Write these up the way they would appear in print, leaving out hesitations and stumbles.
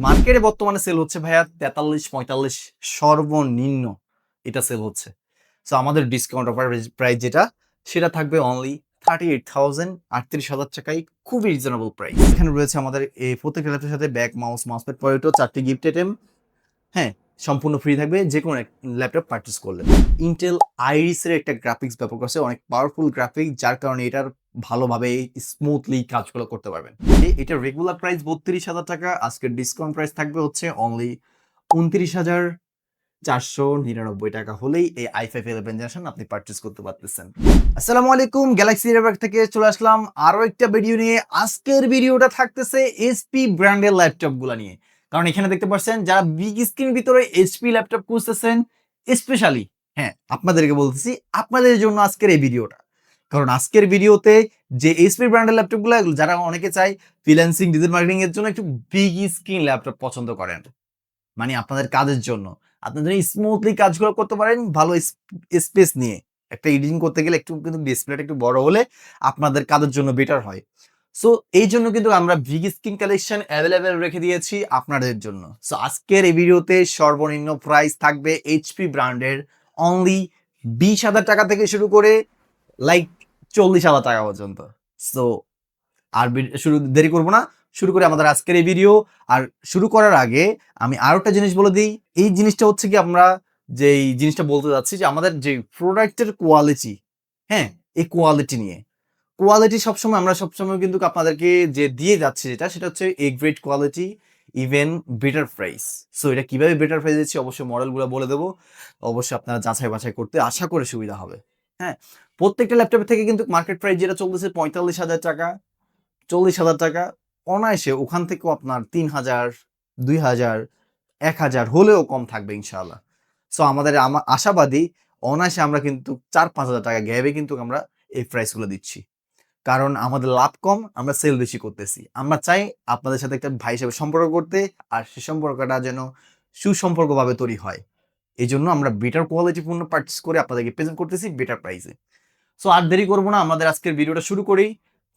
মার্কেটে বর্তমানে সেল হচ্ছে ভাইয়া 43-45 সর্বনিম্ন এটা সেল হচ্ছে। সো আমাদের ডিসকাউন্ট অফার প্রাইস যেটা সেটা থাকবে অনলি 38,000 38,000 টাকায়, খুবই রিজনেবল প্রাইস। এখানে রয়েছে আমাদের এই প্রত্যেকটা ল্যাপটপের সাথে ব্যাগ, মাউস, মাউসপ্যাড, পটেটো 4টি গিফট আইটেম। হ্যাঁ, সম্পূর্ণ ফ্রি থাকবে যে কোনো ল্যাপটপ পারচেজ করলে। ইন্টেল আইরিস এর একটা গ্রাফিক্স ব্যাপক আছে, অনেক পাওয়ারফুল গ্রাফিক্স, যার কারণে এটার ভালোভাবে স্মুথলি কাজগুলো করতে পারবেন। এটা রেগুলার প্রাইস 32,000 টাকা, আজকের ডিসকাউন্ট প্রাইস থাকবে হচ্ছে অনলি 29,499 টাকা হলেই এই i5 11 জেনারেশন আপনি পারচেজ করতে পারতেছেন। আসসালামু আলাইকুম, গ্যালাক্সি এয়ারব্যাগ থেকে চলে আসলাম আরো একটা ভিডিও নিয়ে। আজকের ভিডিওটা থাকতেছে এইচপি ব্র্যান্ডের ল্যাপটপ গুলা নিয়ে। কারণ এখানে দেখতে পাচ্ছেন যারা বিগ স্ক্রিন ভিতরে এইচপি ল্যাপটপ খুঁজতেছেন, স্পেশালি হ্যাঁ আপনাদেরকে বলতেছি, আপনাদের জন্য আজকের এই ভিডিওটা। কারণ আজকের ভিডিওতে যে এইচপি ব্র্যান্ডের ল্যাপটপ গুলো, যারা অনেকে চায় ফ্রিল্যান্সিং, ডিজিটাল মার্কেটিং এর জন্য একটু বিগ স্ক্রিন ল্যাপটপ পছন্দ করেন, মানে আপনাদের কাজের জন্য, আপনাদের স্মুথলি কাজগুলো করতে পারেন ভালো স্পেস নিয়ে। একটা এডিটিং করতে গেলে একটু কিন্তু ডিসপ্লেটা একটু বড় হলে আপনাদের কাজের জন্য বেটার হয়। সো এই জন্য কিন্তু আমরা বিগ স্ক্রিন কালেকশন অ্যাভেলেবেল রেখে দিয়েছি আপনাদের জন্য। সো আজকের এই ভিডিওতে সর্বনিম্ন প্রাইস থাকবে এইচপি ব্র্যান্ডের অনলি 20,000 টাকা থেকে শুরু করে লাইক 40,000 টাকা পর্যন্ত। সো আর শুরু দেরি করবো না, শুরু করে আমাদের আজকের এই ভিডিও। আর শুরু করার আগে আমি আরো একটা জিনিস বলে দিই। এই জিনিসটা হচ্ছে কি, আমরা যে জিনিসটা বলতে যাচ্ছি যে আমাদের যে প্রোডাক্টের কোয়ালিটি, হ্যাঁ এই কোয়ালিটি নিয়ে, কোয়ালিটি আমরা সবসময় কিন্তু আপনাদেরকে যে দিয়ে যাচ্ছি যেটা, সেটা হচ্ছে A grade quality, even better price. So এটা কিভাবে বেটার প্রাইস দিচ্ছি অবশ্যই মডেলগুলো বলে দেবো, অবশ্যই আপনারা যাচাই বাছাই করতে আশা করে সুবিধা হবে। হ্যাঁ, প্রত্যেকটা ল্যাপটপের থেকে কিন্তু মার্কেট প্রাইস যেটা চলতেছে 45,000 টাকা, 40,000 টাকা, অনায়াসে ওখান থেকেও আপনার 3,000, 2,000, 1,000 হলেও কম থাকবে ইনশাআল্লাহ। সো আমাদের আশাবাদী অনায়াসে আমরা কিন্তু 4-5,000 টাকা গ্যাপে কিন্তু আমরা এই প্রাইসগুলো দিচ্ছি। কারণ আমাদের লাভ কম, আমরা সেল বেশি করতেছি। আমরা চাই আপনাদের সাথে একটা ভাই হিসেবে সম্পর্ক করতে, আর সে সম্পর্কটা যেন সুসম্পর্কভাবে তৈরি হয়। এজন্য আমরা বেটার কোয়ালিটি পণ্য পারচেজ করে আপনাদেরকে প্রেজেন্ট করতেছি বেটার প্রাইসে। সো আর দেরি করবো না, আমাদের আজকের ভিডিওটা শুরু করি।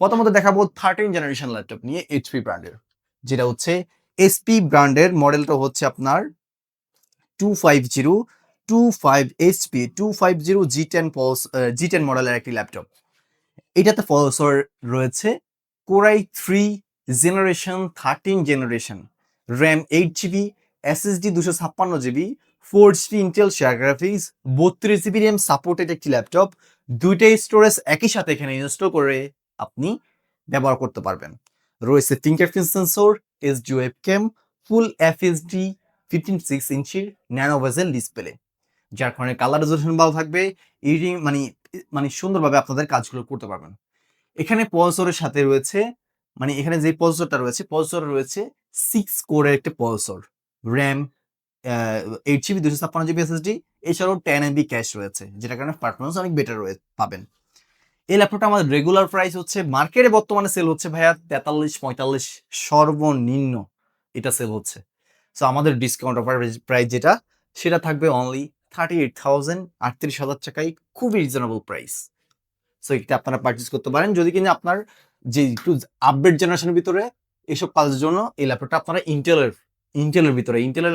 প্রথমত দেখাবো 13 জেনারেশন ল্যাপটপ নিয়ে এইচপি ব্র্যান্ডের, যেটা হচ্ছে এসপি ব্র্যান্ডের মডেলটা হচ্ছে আপনার 250 এইচপি 250 জি10 মডেলের একটি ল্যাপটপ। এটাতে প্রসেসর রয়েছে core i 3 generation 13 generation, RAM 8 GB, SSD 256 GB, 4 GB Intel share graphics, 32 GB RAM supported একটি ল্যাপটপ। দুইটাই স্টোরেজ একই সাথে এখানে ইনস্টল করে আপনি ব্যবহার করতে পারবেন। রয়েছে ফিঙ্গারপ্রিন্ট সেন্সর, এইচডি ওয়েবক্যাম, ফুল এফএসডি 15.6 ইঞ্চির ন্যানো বেজেল ডিসপ্লে, যার কারণে কালার রেজোলিউশন ভালো থাকবে, এডিটিং মানে সুন্দরভাবে আপনাদের কাজগুলো করতে পারবেন। এখানে প্রসেসরের সাথে রয়েছে, মানে এখানে যে প্রসেসর রয়েছে 6 কোরের একটা processor, RAM 8 GB, 256 GB SSD, এছাড়াও 10 MB ক্যাশ রয়েছে, যেটার কারণে পারফরমেন্স অনেক বেটার পাবেন। এই ল্যাপটপটা আমাদের রেগুলার প্রাইস হচ্ছে, মার্কেটে বর্তমানে সেল হচ্ছে ভাইয়া 43-45 সর্বনিম্ন এটা সেল হচ্ছে। সো আমাদের ডিসকাউন্ট অফার প্রাইস যেটা সেটা থাকবে অনলি 38,000 38,000 টাকায়, খুবই রিজনেবল প্রাইস। সো এটা আপনারা পারচেজ করতে পারেন যদি কিনা আপনার যে একটু আপডেট জেনারেশনের ভিতরে এইসব কাজের জন্য এই ল্যাপটপটা আপনারা ইন্টেলের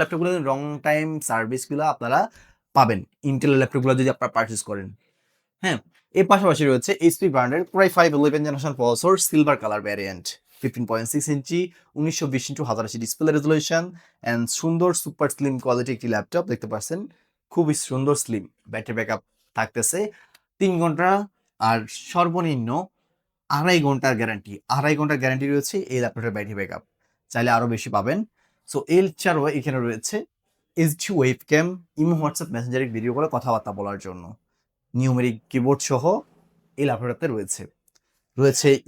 ল্যাপটপগুলো লং টাইম সার্ভিসগুলো আপনারা পাবেন ইন্টেলের ল্যাপটপগুলো যদি আপনারা পারচেজ করেন। হ্যাঁ, এর পাশাপাশি রয়েছে এইচপি ব্র্যান্ডের core i 5 11 generation processor, silver colour variant, 15.6 inch 1920x1080 display resolution and সুন্দর সুপার স্লিম কোয়ালিটি একটি ল্যাপটপ দেখতে পাচ্ছেন, খুবই সুন্দর স্লিম। ব্যাটারি ব্যাকআপ থাকতেছে 3 ঘন্টা, আর সর্বনিম্ন 2.5 ঘন্টার গ্যারান্টি রয়েছে এই ল্যাপটপের ব্যাটারি ব্যাকআপ, চাইলে আরো বেশি পাবেন। সো এছাড়াও এখানে রয়েছে এইচডি ওয়েবক্যাম, ইমো, হোয়াটসঅ্যাপ, মেসেঞ্জারে ভিডিও কলে কথাবার্তা বলার জন্য, নিউমেরিক কিবোর্ড সহ এই ল্যাপটপটাতে রয়েছে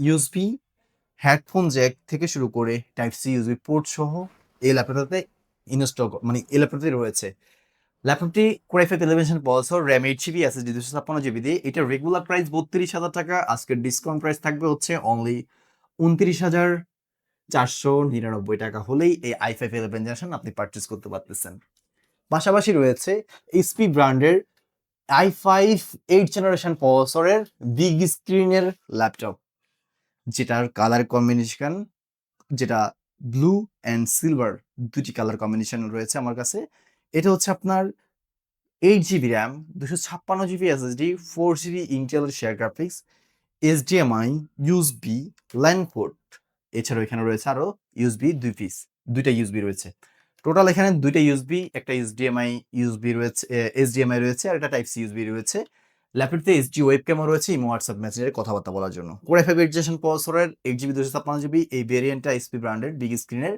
ইউএসবি হেডফোন জ্যাক থেকে শুরু করে টাইপ সি ইউএসবি পোর্ট সহ এই ল্যাপটপটাতে এই ল্যাপটপটাতে রয়েছে। ল্যাপটপটি core i 5 11 processor, RAM 8 GB, SSD 256 GB দিয়ে। এটা রেগুলার প্রাইস 32,000 টাকা, আজকের ডিসকাউন্ট প্রাইস থাকবে হচ্ছে অনলি 29,499 টাকা হলেই এই i5 11 জেনারেশন আপনি পারচেজ করতে পারতেছেন। পাশাপাশি রয়েছে এইচপি ব্র্যান্ডের i5 8 জেনারেশন প্রসেসরের বিগ স্ক্রিনের ল্যাপটপ, যেটার কালার কম্বিনেশন যেটা ব্লু অ্যান্ড সিলভার দুটি কালার কম্বিনেশন রয়েছে আমার কাছে। এটা হচ্ছে আপনার 8 GB RAM, 256 GB SSD, 4 GB ইন্টেলের share graphics, HDMI, USB, LAN port. এছাড়াও এখানে রয়েছে আরো USB 2 পিস, 2টা USB রয়েছে। টোটাল এখানে 2টা USB, একটা HDMI রয়েছে, HDMI রয়েছে আর একটা টাইপ সি USB রয়েছে। ল্যাপটপটিতে এইচডি ওয়েবক্যামও রয়েছে ইমো হোয়াটসঅ্যাপ মেসেঞ্জারে কথাবার্তা বলার জন্য। Core i5 8th জেনারেশন প্রসেসরের 8 GB 256 GB এই ভেরিয়েন্টটা HP ব্র্যান্ডের বিগ স্ক্রিনের।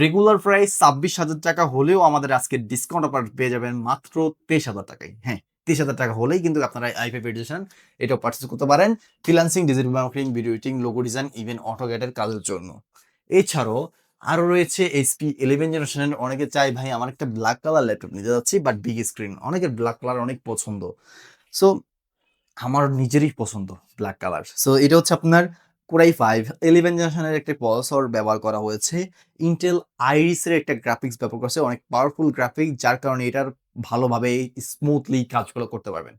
রেগুলার প্রাইস 26,000 টাকা হলেও আমাদের আজকে ডিসকাউন্ট অফার পেয়ে যাবেন মাত্র 23,000 টাকায়। হ্যাঁ, 23,000 টাকা হলেই কিন্তু আপনারা i5 এডিশন এটাও পারচেজ করতে পারেন freelancing, digital marketing, video editing, logo design, even অটোক্যাডের কাজের জন্য। এছাড়াও আরো রয়েছে HP 11 জেনারেশনের। অনেকে চাই ভাই আমার একটা ব্ল্যাক কালার ল্যাপটপ নিতে যাচ্ছি বাট বিগ স্ক্রিন, অনেকের ব্ল্যাক কালার অনেক পছন্দ। সো আমার নিজেরই পছন্দ ব্ল্যাক কালার। সো এটা হচ্ছে আপনার Core i5 11 জেনারেশনের একটা প্রসেসর ব্যবহার করা হয়েছে। ইন্টেল আইরিস এর একটা গ্রাফিক্স ব্যবহার করেছে, অনেক পাওয়ারফুল গ্রাফিক্স, যার কারণে এটার ভালোভাবে স্মুথলি কাজগুলো করতে পারবেন।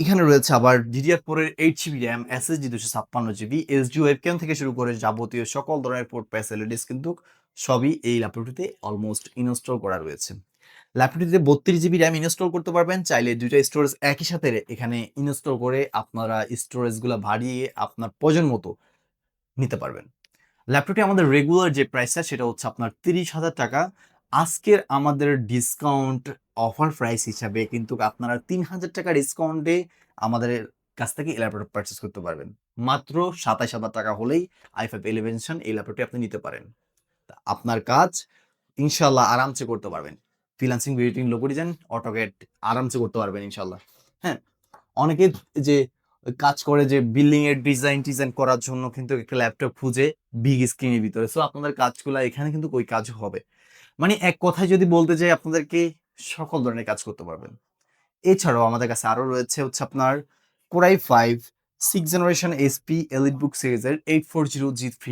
এখানে রয়েছে আবার DDR4 এর 8 GB RAM, SSD 256 GB, SD webcam থেকে শুরু করে যাবতীয় সকল ধরনের পোর্ট ফ্যাসিলিটিস কিন্তু সবই এই ল্যাপটপটিতে অলমোস্ট ইনস্টল করা রয়েছে। ল্যাপটপটিতে 32 GB র্যাম ইনস্টল করতে পারবেন, চাইলে দুইটা স্টোরেজ একই সাথে এখানে ইনস্টল করে আপনারা স্টোরেজগুলো বাড়িয়ে আপনার প্রয়োজন মতো নিতে পারবেন। ল্যাপটপটি আমাদের রেগুলার যে প্রাইসটা সেটা হচ্ছে আপনার 30,000 টাকা। আজকের আমাদের ডিসকাউন্ট অফার প্রাইস হিসাবে কিন্তু আপনারা 3,000 টাকা ডিসকাউন্টে আমাদের কাছ থেকে এই ল্যাপটপ পারচেজ করতে পারবেন। মাত্র 27,000 টাকা হলেই i5 11 জেনারেশন এই ল্যাপটপটি আপনি নিতে পারেন। আপনার কাজ ইনশাল্লাহ আরামসে করতে পারবেন। Freelancing, editing, logo design, AutoCAD আরামসে করতে পারবেন ইনশাল্লাহ। হ্যাঁ, অনেকে যে কাজ করে যে বিল্ডিং এর ডিজাইন করার জন্য কিন্তু একটা ল্যাপটপ খুঁজে বিগ স্ক্রিনের ভিতরে। সো আপনাদের কাজগুলো এখানে কিন্তু ওই কাজ হবে। মানে এক কথায় যদি বলতে যাই আপনাদেরকে সকল ধরনের কাজ করতে পারবেন। এছাড়াও আমাদের কাছে আরো রয়েছে হচ্ছে আপনার Core i5 6th generation HP EliteBook সিরিজের 840G3,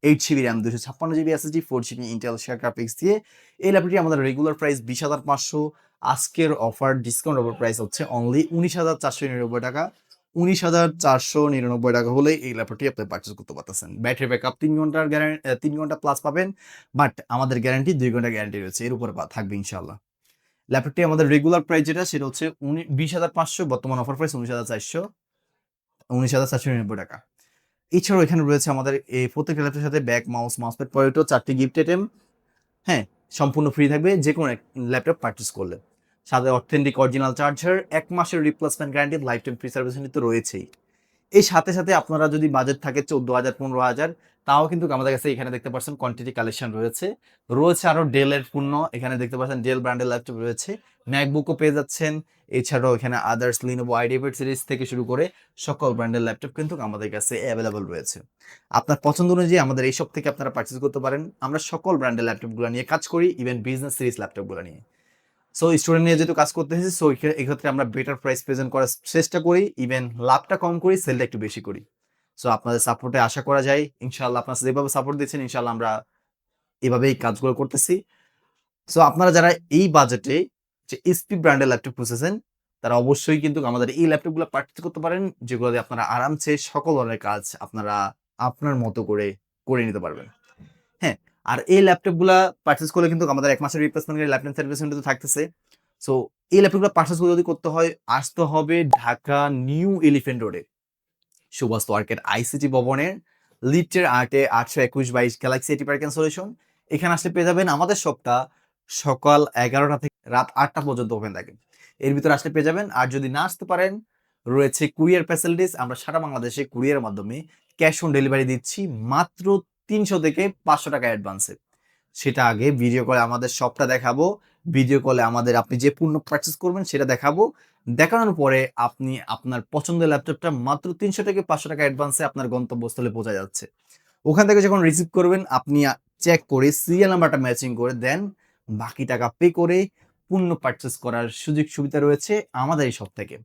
8 GB RAM, 256 GB SSD, 4 GB Intel share graphics দিয়ে এই ল্যাপটপটি আমাদের রেগুলার প্রাইস 20,500। আজকের অফার ডিসকাউন্ট অফার প্রাইস হচ্ছে অনলি 19,499 টাকা। 19,499 টাকা হলে এই ল্যাপটপটি আপনি পারচেজ করতে পারতেছেন। ব্যাটারি ব্যাকআপ 3 ঘন্টার 3 ঘন্টা প্লাস পাবেন, বাট আমাদের গ্যারান্টি 2 ঘন্টা গ্যারান্টি রয়েছে, এর উপরে থাকবে ইনশাআল্লাহ। ল্যাপটপটি আমাদের রেগুলার প্রাইস যেটা সেটা হচ্ছে 20,500, বর্তমান অফার প্রাইস 19,499 টাকা। এছাড়াও এখানে রয়েছে আমাদের এই প্রত্যেকটা ল্যাপটপের সাথে ব্যাক, মাউস, মাউসপ্যাড, পটেটো 4টি গিফট আইটেম। হ্যাঁ, সম্পূর্ণ ফ্রি থাকবে যে কোনো ল্যাপটপ পারচেজ করলে। সাথে অথেন্টিক অরিজিনাল চার্জার, 1 মাসের replacement guarantee, life time free service তো রয়েছেই। এই সাথে সাথে আপনারা যদি বাজেট থাকে 14,000 15,000, তাও কিন্তু আমাদের কাছে এখানে দেখতে পাচ্ছেন কোয়ান্টিটি কালেকশন রয়েছে আরো ডেলের পণ্য। এখানে দেখতে পাচ্ছেন ডেল ব্র্যান্ডের ল্যাপটপ রয়েছে, ম্যাকবুকও পেয়ে যাচ্ছেন। এছাড়াও এখানে আদার্স লিনোভো আইডিয়াপ্যাড সিরিজ থেকে শুরু করে সকল ব্র্যান্ডের ল্যাপটপ কিন্তু আমাদের কাছে অ্যাভেলেবল রয়েছে। আপনার পছন্দ অনুযায়ী আমাদের এই সব থেকে আপনারা পারচেজ করতে পারেন। আমরা সকল ব্র্যান্ডের ল্যাপটপগুলো নিয়ে কাজ করি, ইভেন বিজনেস সিরিজ ল্যাপটপগুলো নিয়ে। সো স্টুডেন্ট নিয়ে যেহেতু কাজ করতেছি, সো এক্ষেত্রে আমরা বেটার প্রাইস প্রেজেন্ট করার চেষ্টা করি, ইভেন লাভটা কম করি, সেলটা একটু বেশি করি। সো আপনাদের সাপোর্টে আশা করা যায় ইনশাআল্লাহ, আপনারা যেভাবে সাপোর্ট দিচ্ছেন ইনশাআল্লাহ আমরা এভাবেই কাজগুলো করতেছি। সো আপনারা যারা এই বাজেটে যে এসপি ব্র্যান্ডের ল্যাপটপ খুঁজেছেন তারা অবশ্যই কিন্তু আমাদের এই ল্যাপটপগুলো পারচেজ করতে পারেন, যেগুলো দিয়ে আপনারা আরামসে সকল ধরনের কাজ আপনারা আপনার মতো করে নিতে পারবেন। হ্যাঁ, আর এই ল্যাপটপগুলা পারচেজ করলে কিন্তু আমাদের 1 মাসের রিপ্লেসমেন্ট ল্যাপটপ সার্ভিস কিন্তু থাকতেছে। সো এই ল্যাপটপগুলো পারচেজ যদি করতে হয় আসতে হবে ঢাকা নিউ এলিফ্যান্ট রোডে সুভাষ মার্কেট আইসিটি ভবনের লিফটের 821/22 গ্যালাক্সি এটি পার্কেন সলিউশন। এখানে আসলে পেয়ে যাবেন আমাদের শপটা সকাল 11টা থেকে রাত 8টা পর্যন্ত ওপেন থাকে, এর ভিতরে আসলে পেয়ে যাবেন। আর যদি না আসতে পারেন রয়েছে কুরিয়ার ফ্যাসিলিটিস, আমরা সারা বাংলাদেশে কুরিয়ারের মাধ্যমে ক্যাশ অন ডেলিভারি দিচ্ছি মাত্র 300 থেকে 500 টাকা অ্যাডভান্সে। সেটা আগে ভিডিও কলে আমাদের শপটা দেখাবো, ভিডিও কলে আমাদের আপনি যে পণ্য পারচেজ করবেন সেটা দেখাবো, দেখানোর পরে আপনি আপনার পছন্দের ল্যাপটপটা মাত্র 300 থেকে 500 টাকা অ্যাডভান্সে আপনার গন্তব্যস্থলে পৌঁছে যাচ্ছে। ওখান থেকে যখন রিসিভ করবেন আপনি চেক করে সিরিয়াল নাম্বারটা ম্যাচিং করে দেন, বাকি টাকা পে করে পণ্য পারচেজ করার সুযোগ সুবিধা রয়েছে আমাদের এই শপ থেকে।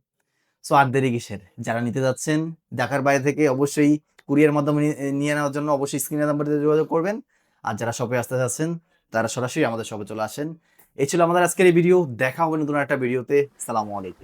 সো আর দেরি কিসের, যারা নিতে যাচ্ছেন ঢাকার বাইরে থেকে অবশ্যই কুরিয়ার মাধ্যমে নিয়ে নেওয়ার জন্য অবশ্যই স্ক্রিনের নাম্বারে যোগাযোগ করবেন। আর যারা শপে আসতে চাচ্ছেন তারা সরাসরি আমাদের শপে চলে আসেন। এই ছিল আমাদের আজকের এই ভিডিও, দেখা হবে নতুন একটা ভিডিওতে। সালামু আলাইকুম।